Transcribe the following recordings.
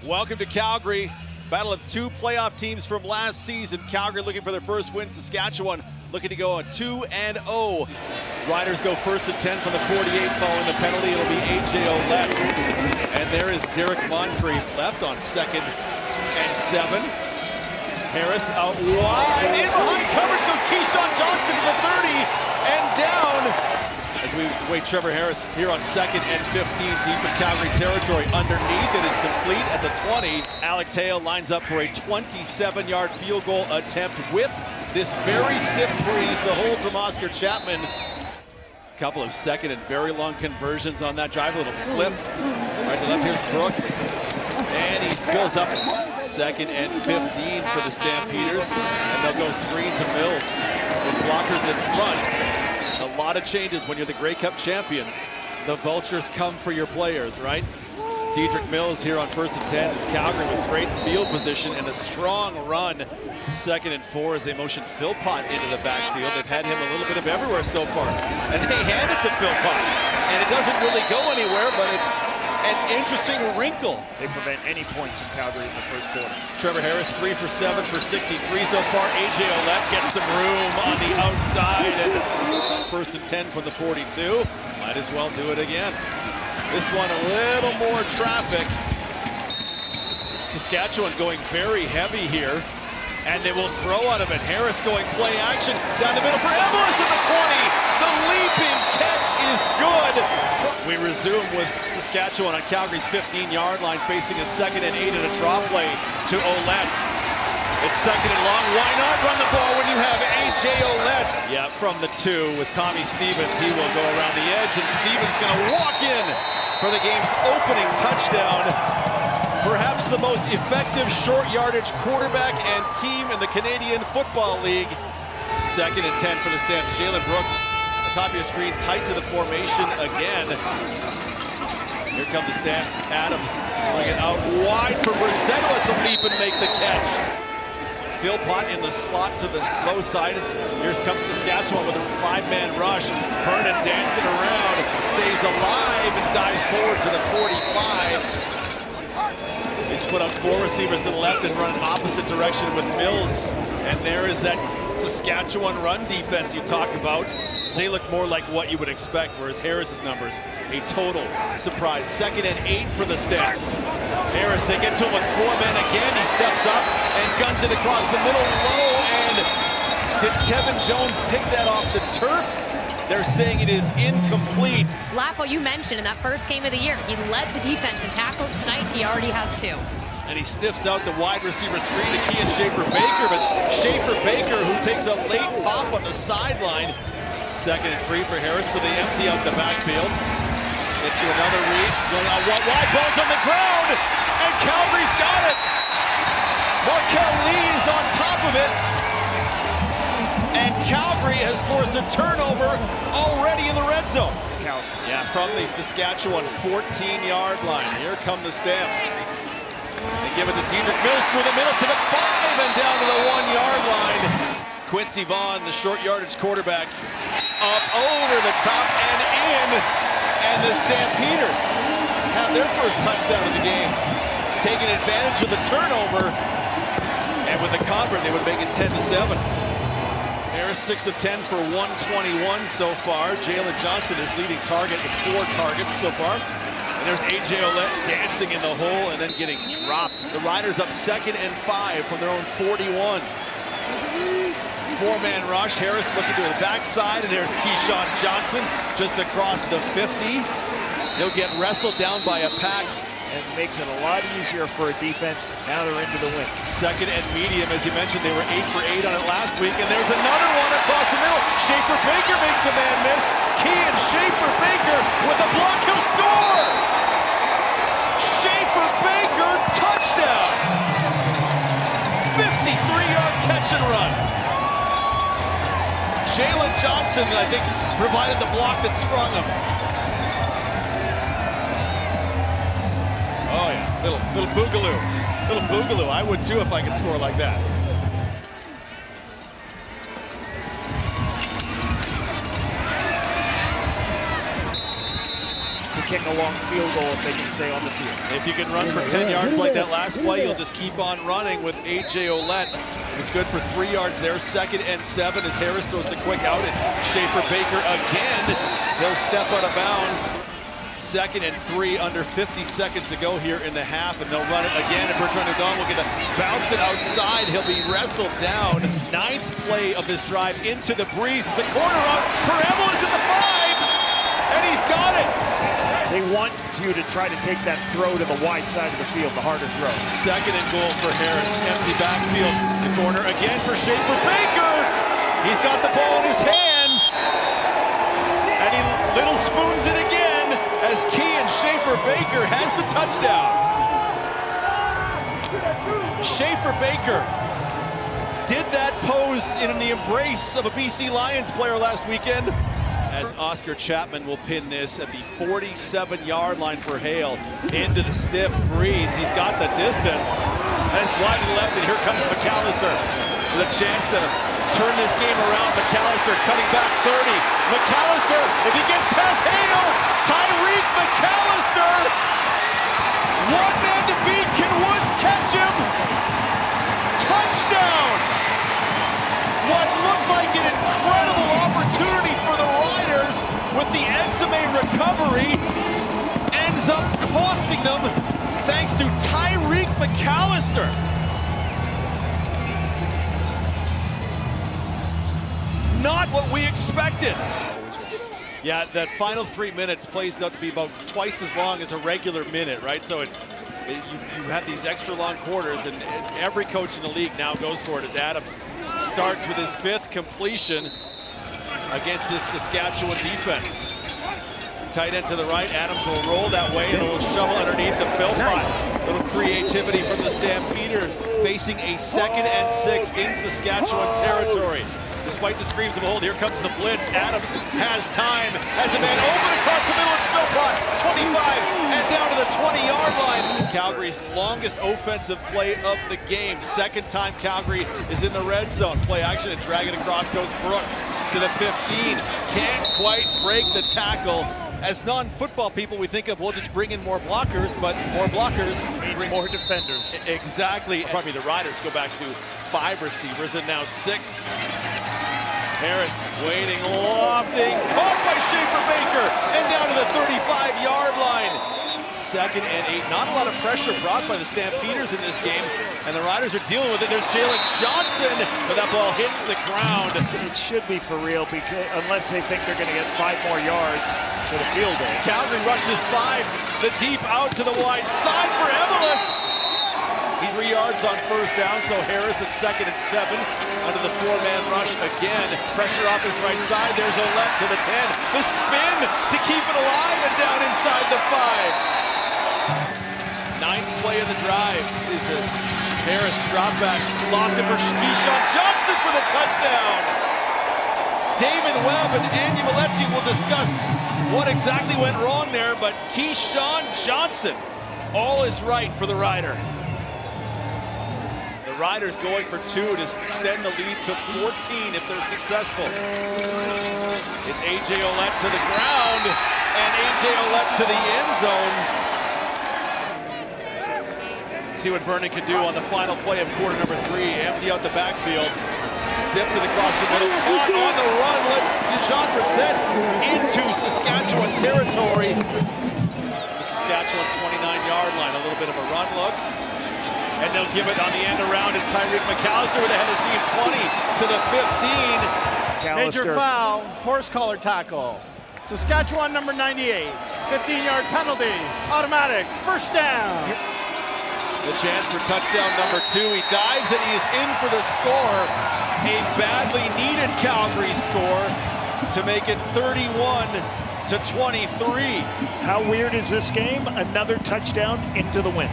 Welcome to Calgary. Battle of two playoff teams from last season. Calgary looking for their first win. Saskatchewan looking to go 2-0. Riders go first and 10 from the 48 following the penalty. It'll be A.J. Ouellette. And there is Derek Moncrief left on 2nd and 7. Harris out wide. In behind coverage goes Keyshawn Johnson to the 30 and down. As we wait Trevor Harris here on 2nd and 15 deep in Calgary territory. Underneath, it is complete at the 20. Alex Hale lines up for a 27-yard field goal attempt with this very stiff breeze. The hold from Oscar Chapman. A couple of second and very long conversions on that drive. A little flip. Right to left, here's Brooks. And he spills up 2nd and 15 for the Stampeders. And they'll go screen to Mills with blockers in front. A lot of changes when you're the Grey Cup champions. The Vultures come for your players, right? Dedrick Mills here on 1st and 10 is Calgary with great field position and a strong run. 2nd and 4 as they motion Philpott into the backfield. They've had him a little bit of everywhere so far. And they hand it to Philpott. And it doesn't really go anywhere, but it's an interesting wrinkle. They prevent any points from Calgary in the first quarter. Trevor Harris 3 for 7 for 63 so far. A.J. Ouellette gets some room on the outside. And 1st and 10 from the 42. Might as well do it again. This one a little more traffic. Saskatchewan going very heavy here. And they will throw out of it. Harris going play action down the middle for Ebelis at the 20. The leaping catch is good. We resume with Saskatchewan on Calgary's 15-yard line, facing a 2nd and 8 and a draw play to Ouellette. It's 2nd and long. Why not run the ball when you have A.J. Ouellette? Yeah, from the 2 with Tommy Stevens. He will go around the edge, and Stevens going to walk in for the game's opening touchdown. Perhaps the most effective short yardage quarterback and team in the Canadian Football League. 2nd and 10 for the Stamps. Jalen Brooks, the top of your screen, tight to the formation again. Here come the Stamps. Adams playing it out wide for Brissett, who has to leap and make the catch. Philpott in the slot to the low side. Here comes Saskatchewan with a 5-man rush. Vernon dancing around, stays alive and dives forward to the 45. They split up 4 receivers to the left and run opposite direction with Mills. And there is that Saskatchewan run defense you talked about. They look more like what you would expect, whereas Harris's numbers, a total surprise. 2nd and 8 for the Stamps. Harris, they get to him with 4 men again. He steps up and guns it across the middle low. And did Tevin Jones pick that off the turf? They're saying it is incomplete. Lapo, you mentioned in that first game of the year, he led the defense in tackles. Tonight, he already has 2. And he sniffs out the wide receiver screen to Kean Schaefer-Baker, but Schaefer-Baker, who takes a late pop on the sideline. 2nd and 3 for Harris, so they empty out the backfield. Get to another read, going out wide, ball's on the ground, and Calgary's got it. Markel Lee is on top of it. And Calgary has forced a turnover already in the red zone. Yeah, from the Saskatchewan 14-yard line. Here come the Stamps. They give it to Dedrick Mills through the middle to the 5 and down to the 1-yard line. Quincy Vaughn, the short yardage quarterback, up over the top and in. And the Stampeders have their first touchdown of the game, taking advantage of the turnover. And with the convert, they would make it 10-7. Harris 6 of 10 for 121 so far. Jalen Johnson is leading target with 4 targets so far. And there's A.J. Ouellette dancing in the hole and then getting dropped. The Riders up 2nd and 5 from their own 41. 4-man rush. Harris looking to the backside, and there's Keyshawn Johnson just across the 50. He'll get wrestled down by a pack. And makes it a lot easier for a defense. Now they're into the win. 2nd and medium, as you mentioned, they were 8 for 8 on it last week, and there's another one across the middle. Schaefer-Baker makes a man miss. Kean Schaefer-Baker with a block, he'll score! Schaefer-Baker, touchdown! 53-yard catch and run. Jalen Johnson, I think, provided the block that sprung him. Oh yeah, little boogaloo. Little boogaloo. I would too if I could score like that. kick a long field goal if they can stay on the field. If you can run for 10 yards like that last play, you'll just keep on running with A.J. Ouellette. It was good for 3 yards there. 2nd and 7 as Harris throws the quick out, and Schaefer Baker again. He'll step out of bounds. 2nd and 3, under 50 seconds to go here in the half, and they'll run it again, and Bertrand Hudon will get to bounce it outside. He'll be wrestled down. 9th play of this drive into the breeze. It's a corner out for Emelis at the 5, and he's got it. They want you to try to take that throw to the wide side of the field, the harder throw. 2nd and goal for Harris. Empty backfield. The corner again for Schaefer Baker. He's got the ball in his hands, and he little spoons it again as Schaefer Baker has the touchdown. Schaefer Baker did that pose in the embrace of a BC Lions player last weekend, as Oscar Chapman will pin this at the 47-yard line for Hale into the stiff breeze. He's got the distance, and it's wide to the left, and here comes McAllister with a chance to turn this game around. McAllister cutting back 30. McAllister, if he gets past Hale, Tyreek McAllister, one man to beat. Can Woods catch him? Touchdown! What looked like an incredible opportunity for the Riders with the Exame recovery ends up costing them thanks to Tyreek McAllister. Not what we expected. Yeah, that final 3 minutes plays out to be about twice as long as a regular minute, right? So you have these extra long quarters, and every coach in the league now goes for it as Adams starts with his 5th completion against this Saskatchewan defense. Tight end to the right, Adams will roll that way, and a little shovel underneath the Philpott. Little creativity from the Stampeders, facing a 2nd and 6 in Saskatchewan territory. Despite the screams of hold, here comes the blitz. Adams has time, has a man open across the middle. It's Philpott, 25, and down to the 20-yard line. Calgary's longest offensive play of the game. 2nd time Calgary is in the red zone. Play action and drag it across goes Brooks to the 15. Can't quite break the tackle. As non-football people, we think of, we'll just bring in more blockers, but more blockers means more defenders. Exactly. Pardon me, the Riders go back to 5 receivers and now 6. Harris waiting, lofting, caught by Schaefer Baker, and down to the 35-yard line. 2nd and 8. Not a lot of pressure brought by the Stampeders in this game, and the Riders are dealing with it. There's Jalen Johnson, but that ball hits the ground. It should be for real, because unless they think they're going to get 5 more yards for the field goal. Calgary rushes 5. The deep out to the wide side for Emelis. He's 3 yards on 1st down, so Harris at 2nd and 7 under the 4-man rush again. Pressure off his right side. There's Ouellette to the 10. The spin to keep it alive and down inside the 5. 9th play of the drive is a Harris drop back. Locked it for Keyshawn Johnson for the touchdown. David Webb and Andy Maletti will discuss what exactly went wrong there, but Keyshawn Johnson, all is right for the Rider. The Riders going for 2 to extend the lead to 14 if they're successful. It's A.J. Ouellette to the ground, and A.J. Ouellette to the end zone. See what Vernon can do on the final play of quarter number 3. Empty out the backfield. Zips it across the middle. Caught on the run. Let Jean Brissett into Saskatchewan territory. The Saskatchewan 29-yard line. A little bit of a run look. And they'll give it on the end around. It's Tyreek McAllister with a head of steam. 20 to the 15. Major foul, horse collar tackle. Saskatchewan number 98. 15-yard penalty. Automatic. 1st down. The chance for touchdown number 2. He dives and he is in for the score. A badly needed Calgary score to make it 31-23. How weird is this game? Another touchdown into the wind.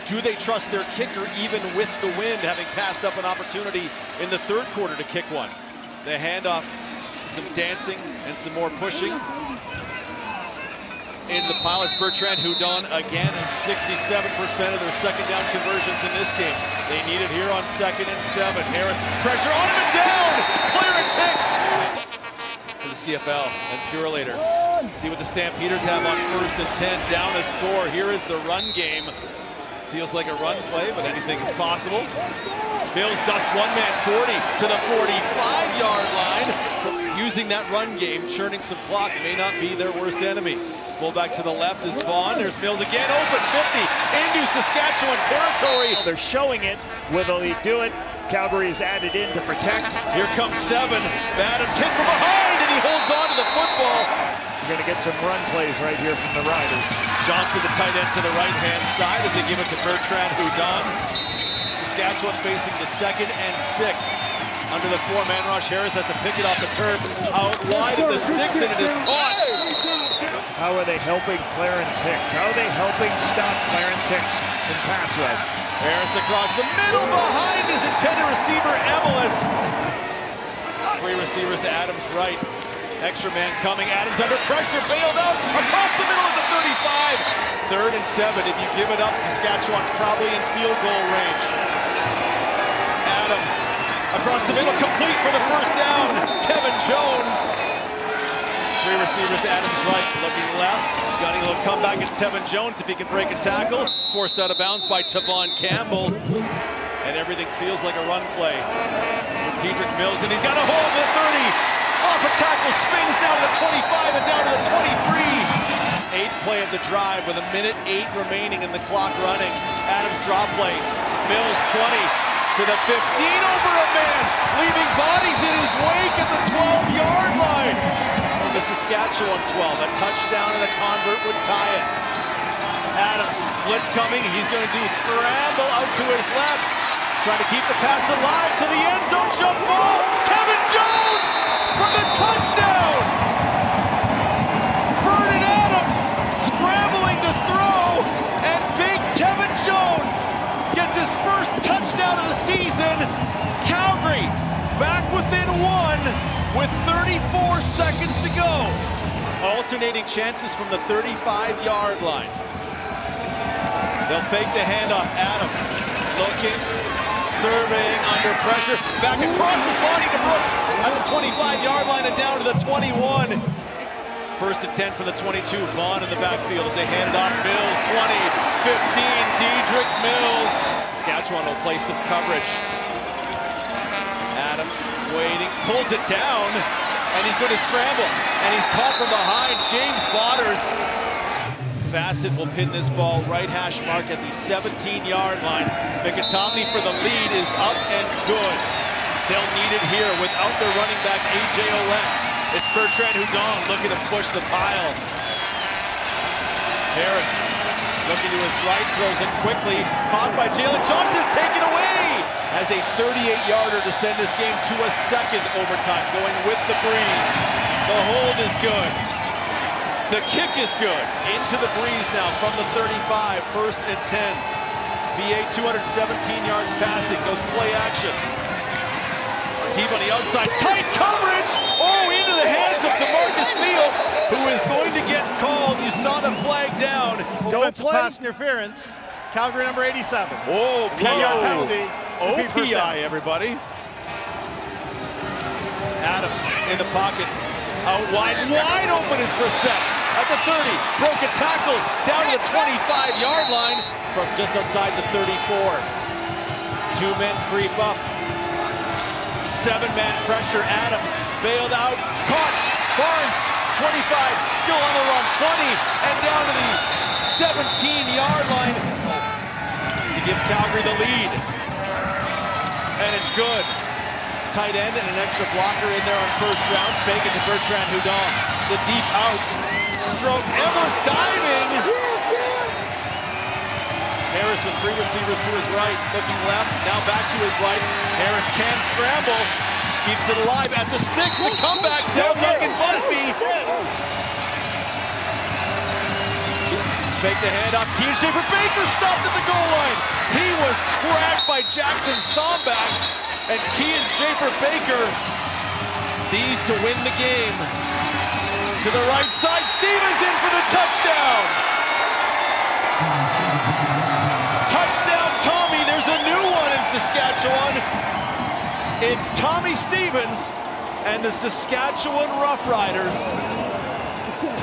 Do they trust their kicker even with the wind, having passed up an opportunity in the 3rd quarter to kick one? The handoff, some dancing and some more pushing. In the pilots, Bertrand Hudon again, 67% of their 2nd down conversions in this game. They need it here on 2nd and 7. Harris, pressure on him and down! Clearance hits! For the CFL and Purelator. See what the Stampeders have on 1st and 10. Down a score. Here is the run game. Feels like a run play, but anything is possible. Mills dusts one man 40 to the 45-yard line. Using that run game, churning some clock may not be their worst enemy. Fullback to the left is Vaughn. There's Mills again, open 50 into Saskatchewan territory. They're showing it. Will they do it? Calgary is added in to protect. Here comes 7. Adams hit from behind, and he holds on to the football. You're going to get some run plays right here from the Riders. Johnson, the tight end, to the right-hand side as they give it to Bertrand Houdon. Saskatchewan facing the 2nd and 6. Under the 4-man rush, Harris has to pick it off the turf. Out wide of the sticks, and it is caught. How are they helping Clarence Hicks? How are they helping stop Clarence Hicks in pass rush? Harris across the middle behind his intended receiver, Emelis. 3 receivers to Adams' right. Extra man coming. Adams under pressure, bailed out across the middle of the 35. 3rd and 7. If you give it up, Saskatchewan's probably in field goal range. Adams across the middle, complete for the 1st down. Tevin Jones. 3 receivers to Adams' right, looking left. Gunning a little comeback. It's Tevin Jones if he can break a tackle. Forced out of bounds by Tavon Campbell. And everything feels like a run play. Dedrick Mills, and he's got a hold of the 30. Off a tackle, spins down to the 25 and down to the 23. 8th play of the drive with 1:08 remaining in the clock running. Adams drop play. Mills 20 to the 15 over a man, leaving bodies in his wake at the 12-yard line. The Saskatchewan 12, a touchdown and a convert would tie it. Adams, blitz coming, he's going to do a scramble out to his left. Trying to keep the pass alive to the end zone, jump ball, Tevin Jones for the touchdown! Vernon Adams scrambling to throw, and big Tevin Jones gets his first touchdown of the season. Calgary back within 1 with 34 seconds to go. Alternating chances from the 35-yard line. They'll fake the handoff. Adams looking, surveying, under pressure. Back across his body to Brooks at the 25-yard line and down to the 21. 1st and 10 for the 22. Vaughn in the backfield as they hand off. Mills, 20, 15. Dedrick Mills. Saskatchewan will play some coverage. Adams waiting, pulls it down, and he's going to scramble. And he's caught from behind. James Vaughters. Fassett will pin this ball right hash mark at the 17-yard line. Mickatominay for the lead is up and good. They'll need it here without their running back, A.J. Ouellette. It's Bertrand Houdon looking to push the pile. Harris looking to his right, throws it quickly. Caught by Jalen Johnson, taken away! As a 38-yarder to send this game to a 2nd overtime, going with the breeze. The hold is good. The kick is good. Into the breeze now from the 35, 1st and 10. VA 217 yards passing, goes play action. Deep on the outside, tight coverage! Oh, into the hands of DeMarcus Fields, who is going to get called. You saw the flag down. Offensive pass interference. Calgary number 87. Oh, penalty. OPI, everybody. Adams in the pocket. Out wide open is Brissett at the 30. Broke a tackle down to the 25-yard line from just outside the 34. 2 men creep up. 7-man pressure. Adams bailed out. Caught. Barnes, 25, still on the run. 20 and down to the 17-yard line to give Calgary the lead. And it's good. Tight end and an extra blocker in there on 1st round. Fake it to Bertrand Houdon. The deep out. Stroke. Evers diving. Harris with 3 receivers to his right. Looking left. Now back to his right. Harris can scramble. Keeps it alive at the sticks. The comeback. Del Duncan Busby. Fake the handoff. Kean Schaefer-Baker stopped at the goal line. He was cracked by Jackson Sombach. And Kean Schaefer-Baker, these to win the game. To the right side, Stevens in for the touchdown. Touchdown, Tommy. There's a new one in Saskatchewan. It's Tommy Stevens and the Saskatchewan Roughriders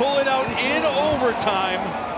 pull it out in overtime.